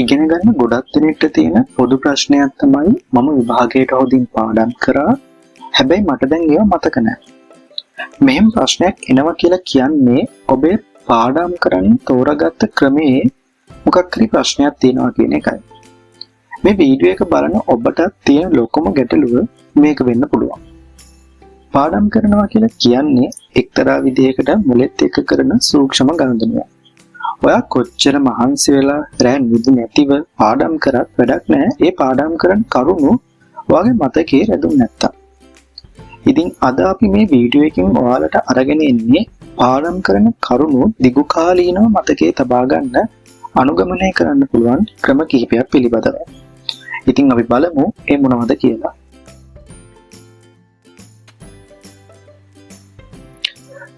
ඉගෙන ගන්න ගොඩක් දෙනෙක්ට තියෙන පොදු ප්‍රශ්නයක් තමයි මම විභාගයට හොදින් පාඩම් කරා හැබැයි මට දැන් ඒවා මතක නැහැ. මෙහෙම ප්‍රශ්නයක් එනවා කියලා කියන්නේ ඔබේ පාඩම් කරන්න තෝරාගත්ත ක්‍රමයේ මොකක් හරි ප්‍රශ්නයක් තියෙනවා කියන එකයි. මේ වීඩියෝ එක බලන ඔබට තියෙන ලොකුම ගැටලුව මේක වෙන්න පුළුවන්. පාඩම් කරනවා කියලා කියන්නේ එක්තරා විදිහකට මුලෙත් එක කරන සූක්ෂම ගණනයක්. ඔයා කොච්චර මහන්සි වෙලා රැ නිදි නැතිව පාඩම් කරත් වැඩක් නැහැ. ඒ පාඩම් කරන කරුණු ඔයාගේ මතකයේ රැඳුනේ නැත්තම්. ඉතින් අද අපි මේ වීඩියෝ එකෙන් ඔයාලට අරගෙන එන්නේ පාඩම් කරන කරුණු දිගු කාලීනව මතකයේ තබා ගන්න අනුගමනය කරන්න පුළුවන් ක්‍රම කිහිපයක් පිළිබඳව. ඉතින් අපි බලමු ඒ මොනවද කියලා.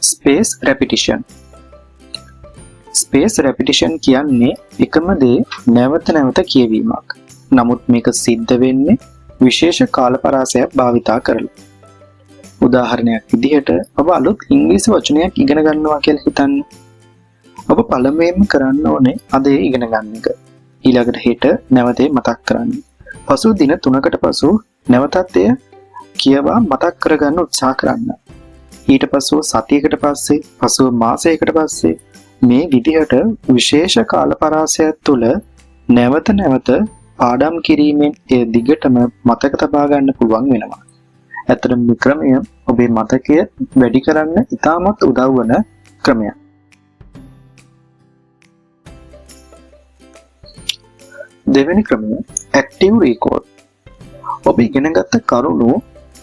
ස්පේස් රෙපිටිෂන්. ස්පේස් රෙපිටිෂන් කියන්නේ එකම දේ නැවත නැවත කියවීමක්. නමුත් මේක සිද්ධ වෙන්නේ විශේෂ කාල පරාසයක් භාවිතා කරලා. උදාහරණයක් විදිහට ඔබ අලුත් ඉංග්‍රීසි වචනයක් ඉගෙන ගන්නවා කියලා හිතන්න. ඔබ පළමුවෙන්ම කරන්න ඕනේ අද ඒ ඉගෙන ගන්න එක. ඊළඟට හෙට නැවත මතක් කරන්න. පසු දින 3කට පසු නැවතත් එය කියවා මතක් කරගන්න උත්සාහ කරන්න. ඊට පසු සතියකට පස්සේ, පසු මාසයකට පස්සේ මේ විදිහට විශේෂ කාල පරාසයක් තුළ නැවත නැවත පාඩම් කිරීමෙන් ඒ දිගටම මතක තබා ගන්න පුළුවන් වෙනවා. ඇත්තටම මේ ක්‍රමය ඔබේ මතකය වැඩි කරන්න ඉතාමත් උදව් වන ක්‍රමයක්. දෙවෙනි ක්‍රමය ඇක්ටිව් රීකෝල්. ඔබ ඉගෙනගත්ත කරුණු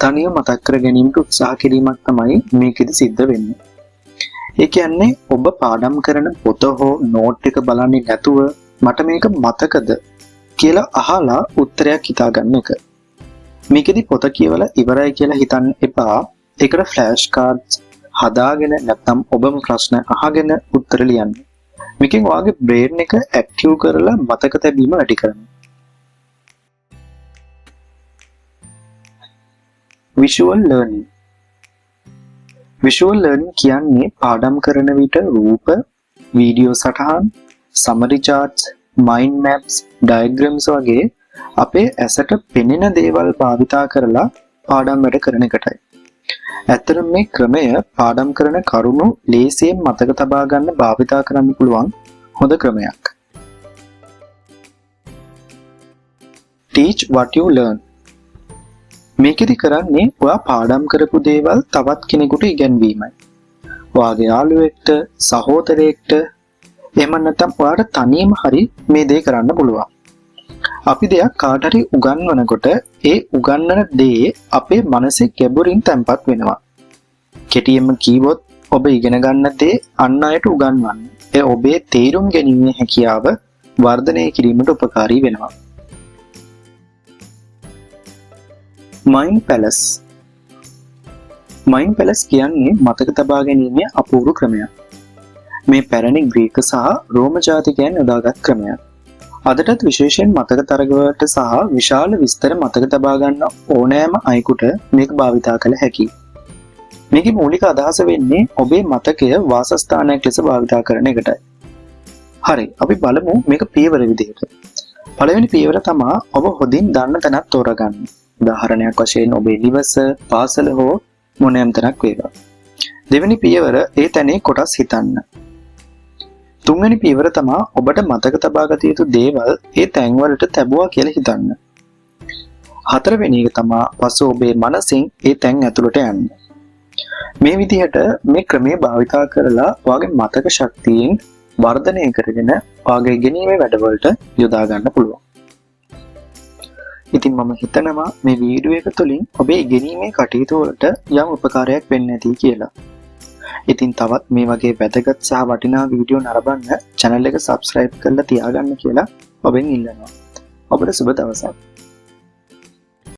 තනියම මතක් කර ගැනීමට උත්සාහ කිරීමක් තමයි මේකෙදි සිද්ධ වෙන්නේ. ඒ කියන්නේ ඔබ පාඩම් කරන පොත හෝ නෝට් එක බලන්නේ නැතුව මට මේක මතකද කියලා අහලා උත්තරයක් හිතා ගන්න එක. මේකෙදි පොත කියවලා ඉවරයි කියලා හිතන්න එපා. ඒකට ෆ්ලෑෂ් කාඩ්ස් හදාගෙන නැත්නම් ඔබම ප්‍රශ්න අහගෙන උත්තර ලියන්න. මේකෙන් ඔයාගේ බ්‍රේන් එක ඇක්ටිව් කරලා මතක තැබීම වැඩි කරනවා. Visual learning. විෂුවල් ලර්නින් කියන්නේ පාඩම් කරන විට රූප, වීඩියෝ සටහන්, සමරි charts, mind maps, diagrams වගේ අපේ ඇසට පෙනෙන දේවල් භාවිතා කරලා පාඩම් වැඩ කරන එකටයි. ඇත්තටම මේ ක්‍රමය පාඩම් කරන කරුණු ලේසියෙන් මතක තබා ගන්න භාවිතා කරන්න පුළුවන් හොඳ ක්‍රමයක්. Teach what you learn. මේකෙදි කරන්නේ ඔයා පාඩම් කරපු දේවල් තවත් කෙනෙකුට ඉගැන්වීමයි. ඔයාගේ යාළුවෙක්ට, සහෝදරයෙක්ට, එහෙම නැත්නම් ඔයාට තනියම හරි මේ දේ කරන්න පුළුවන්. අපි දෙයක් කාට හරි උගන්වනකොට ඒ උගන්වන දේ අපේ මනසේ ගැඹුරින් තැම්පත් වෙනවා. කෙටියෙන්ම කිව්වොත් ඔබ ඉගෙන ගන්න දේ අන් අයට උගන්වන්න. ඒ ඔබේ තේරුම් ගැනීමේ හැකියාව වර්ධනය කිරීමට උපකාරී වෙනවා. Mind Palace. Mind Palace කියන්නේ මතක තබා ගැනීමේ අපූර්ව ක්‍රමයක්. මේ පැරණි ග්‍රීක සහ රෝම ජාතිකයන් යොදාගත් ක්‍රමයක්. අදටත් විශේෂයෙන් මතක තරගවලට සහ විශාල විස්තර මතක තබා ගන්න ඕනෑම අයෙකුට මේක භාවිතා කළ හැකියි. මේකේ මූලික අදහස වෙන්නේ ඔබේ මතකය වාසස්ථානයක් ලෙස භාවිතා කරන එකටයි. හරි, අපි බලමු මේක පියවර විදිහට. පළවෙනි පියවර තමයි ඔබ හොඳින් දන්න තැනක් තෝරගන්න. උදාහරණයක් වශයෙන් ඔබේ නිවස, පාසල හෝ මොනෑම තැනක් වේවා. දෙවෙනි පියවර ඒ තැනේ කොටස් හිතන්න. තුන්වෙනි පියවර තමයි ඔබට මතක තබා ගත යුතු දේවල් ඒ තැන්වලට තැබුවා කියලා හිතන්න. හතරවෙනි එක තමයි පසු ඔබේ මනසින් ඒ තැන් ඇතුළට යන්න. මේ විදිහට මේ ක්‍රමය භාවිතා කරලා ඔයාගේ මතක ශක්තියෙන් වර්ධනය කරගෙන ඔයාගේ ඉගෙනීමේ වැඩවලට යොදා ගන්න පුළුවන්. ඉතින් මම හිතනවා මේ වීඩියෝ එක තුළින් ඔබේ ඉගෙනීමේ කටයුතු වලට යම් උපකාරයක් වෙන්න ඇති කියලා. ඉතින් තවත් මේ වගේ වැදගත් සහ වටිනා වීඩියෝ නරඹන්න channel එක subscribe කරලා තියාගන්න කියලා ඔබෙන් ඉල්ලනවා. ඔබට සුබ දවසක්.